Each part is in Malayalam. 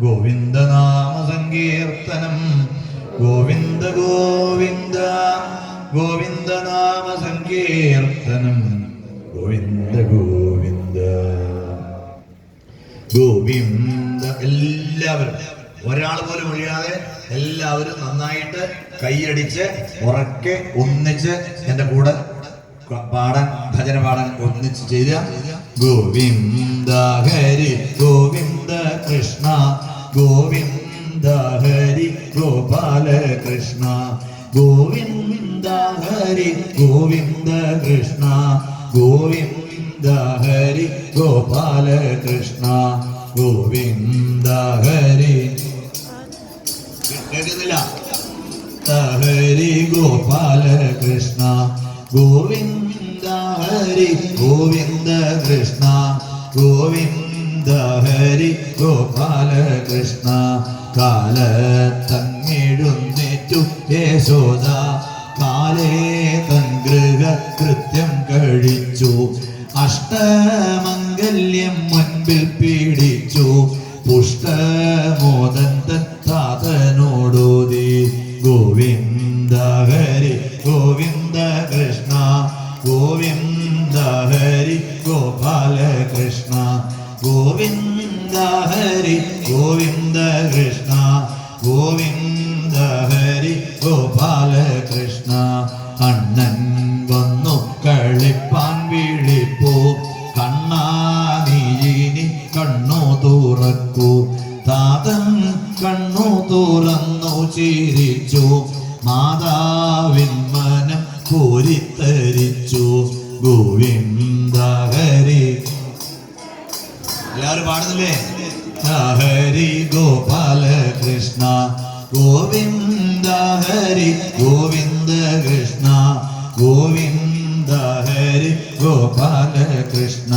ഗോവിന്ദനാമ സങ്കീർത്തനം. ഗോവിന്ദ ഗോവിന്ദ ഗോവിന്ദനാമ സങ്കീർത്തനം. ഗോവിന്ദ ഗോവിന്ദ ഗോവിന്ദ. എല്ലാവരും ഒരാൾ പോലും ഒഴിയാതെ എല്ലാവരും നന്നായിട്ട് കൈയടിച്ച് ഉറക്കെ ഒന്നിച്ച് എന്റെ കൂടെ പാടാൻ, ഭജന പാടാൻ ഒന്നിച്ച് ചെയ്ത. ഗോവിന്ദ ഹരി ഗോവിന്ദ കൃഷ്ണ ഗോവിന്ദ ഹരി ഗോപാല കൃഷ്ണ ഗോവിന്ദ ഹരി ഗോവിന്ദ കൃഷ്ണ ഗോവിന്ദ ഹരി ഗോപാല കൃഷ്ണ ഗോവിന്ദ ഹരി. കേൾക്കുന്നില്ല? ഹരി ഗോപാല കൃഷ്ണ ഗോവിന്ദ ഹരി ഗോവിന്ദ കൃഷ്ണ ഗോവിന്ദ ഹരി ഗോപാല കൃഷ്ണ. കാലത്തങ്ങിടുന്നേറ്റു യശോദ കാലേ തൻ ഗൃഹ കൃത്യം കഴിച്ചു. അഷ്ടമംഗല്യം മുൻപിൽ പീഡിച്ചു. പുഷ്ടമോദൻ തൻ താതനോടോതി. ഗോവിന്ദ ഹരി ഗോവിന്ദ കൃഷ്ണ ഗോവിന്ദ ഹരി ഗോപാല കൃഷ്ണ ഗോവിന്ദ ഹരി ഗോവിന്ദ കൃഷ്ണ ഗോവിന്ദ ഹരി ഗോപാല കൃഷ്ണ. അണ്ണൻ വന്നു കളിപ്പാൻ വിളിപ്പൂ. കണ്ണാനീനി കണ്ണു തുറക്കൂ. താതൻ കണ്ണു തുറന്നു ചിരിച്ചു. മാതാവിൻ മനം കോരിത്തരിച്ചു. ഗോവിന്ദ ഹരി. എല്ലാവരും പാടുന്നില്ലേ? ഹരി ഗോപാല കൃഷ്ണ ഗോവിന്ദ ഹരി ഗോവിന്ദ കൃഷ്ണ ഗോവിന്ദ ഹരി ഗോപാല കൃഷ്ണ.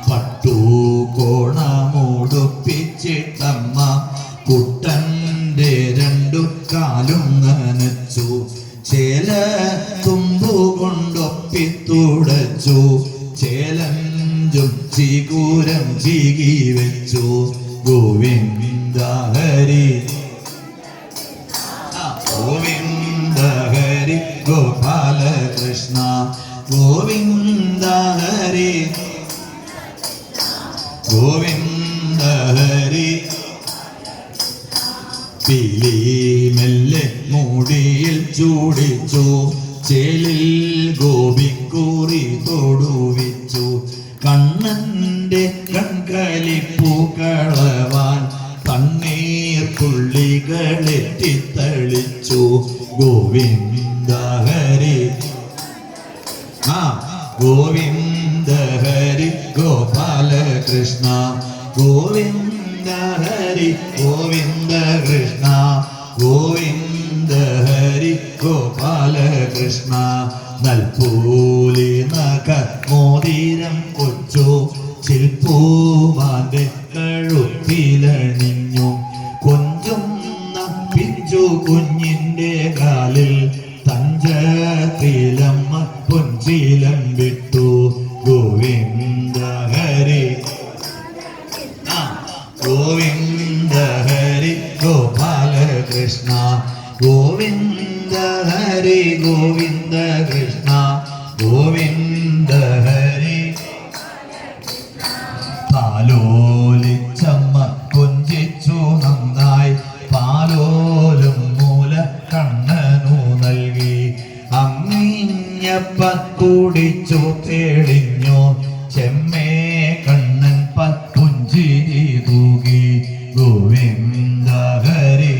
പട്ടുകോണമുടുപ്പിച്ചിട്ടമ്മ കുട്ടന്റെ രണ്ടു കാലും നനച്ചു. ചേല തുമ്പുകൊണ്ടൊപ്പിത്തുടച്ചു. ചേലഞ്ചും ചീകൂരം ചീകി വെച്ചു. ഗോവിന്ദ ഹരി ഗോവിന്ദ ഹരി ഗോപാല കൃഷ്ണ ഗോവിന്ദ ഹരി ഗോവിന്ദ ഹരി. പീലി മെല്ലെ മൂടിയിൽ ചൂടിച്ചു. ചേലിൽ ഗോപിക്കൂറി തൊടുവിച്ചു. കണ്ണന്റെ കൺകളിപ്പൂ കളവാൻ കണ്ണീർ തുള്ളികളെറ്റിത്തളിച്ചു. ഗോവിന്ദ ഹരി ഗോവിന്ദ ഹരി ഗോപാല കൃഷ്ണ ഗോവിന്ദ ഹരി ഗോവിന്ദ കൃഷ്ണ ഗോവിന്ദ ഹരി ഗോപാല കൃഷ്ണ. നൽപൂലി നഖ മോതിരം കൊച്ചു. ചിൽപ്പൂമാന്റെ കഴുത്തിലണിഞ്ഞു. കൊഞ്ചുന്ന പിഞ്ചു കുഞ്ഞിന്റെ കാലിൽ തഞ്ചത്തിലമ്മ പൊൻചീലം വിട്ടു. ഗോവിന്ദ ഹരി ഗോവിന്ദ ഹരി ഗോപാല കൃഷ്ണ ഗോവിന്ദ ഹരി ഗോവിന്ദ കൃഷ്ണ ഗോവിന്ദ ഹരി. പാലോലിച്ചമ്മ കൊഞ്ചിച്ചു നന്നായി. പാലോലും മൂല കണ്ണനു നൽകി. അമ്മിഞ്ഞപ്പ കുടിച്ചു തെളിഞ്ഞു. ചെമ്മേ കണ്ണൻ പുഞ്ചിരി തൂകി. ഗോവിന്ദ ഹരി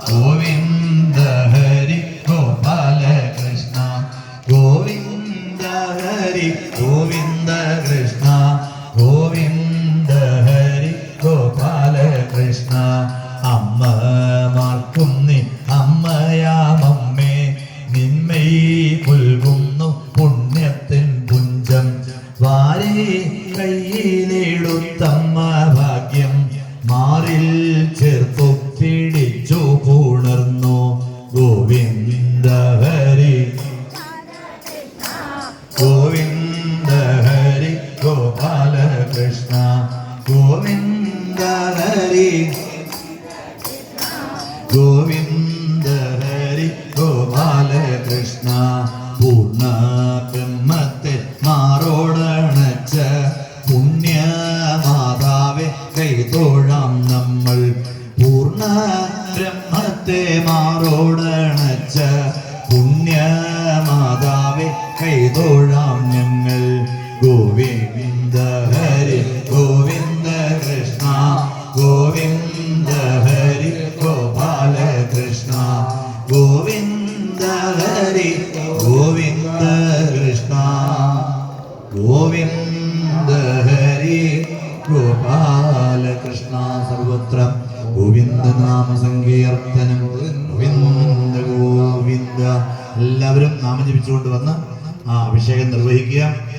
ഗോവിന്ദ ഹരി ഗോപാല കൃഷ്ണ ഹരി ഗോവിന്ദ ഹരി ഗോപാലകൃഷ്ണ പൂർണ്ണ ബ്രഹ്മത്തെ മാറോടണച്ച പുണ്യമാതാവെ കൈതൊഴാം നമ്മൾ പൂർണ്ണ ബ്രഹ്മത്തെ മാറോടണച്ച പുണ്യമാതാവെ കൈതൊഴാം ഞങ്ങൾ ഗോവിന്ദ ഹരി ഗോവിന്ദ കൃഷ്ണ ഗോവിന്ദ ഹരി ഗോപാലകൃഷ്ണ ഗോവിന്ദ ഹരി ഗോവിന്ദ കൃഷ്ണ ഗോവിന്ദ ഹരി ഗോപാലകൃഷ്ണ സർവത്ര ഗോവിന്ദ നാമ സങ്കീർത്തനം ഗോവിന്ദ ഗോവിന്ദ. എല്ലാവരും നാമം ജപിച്ചുകൊണ്ട് വന്ന് ആ അഭിഷേകം നിർവഹിക്കുക.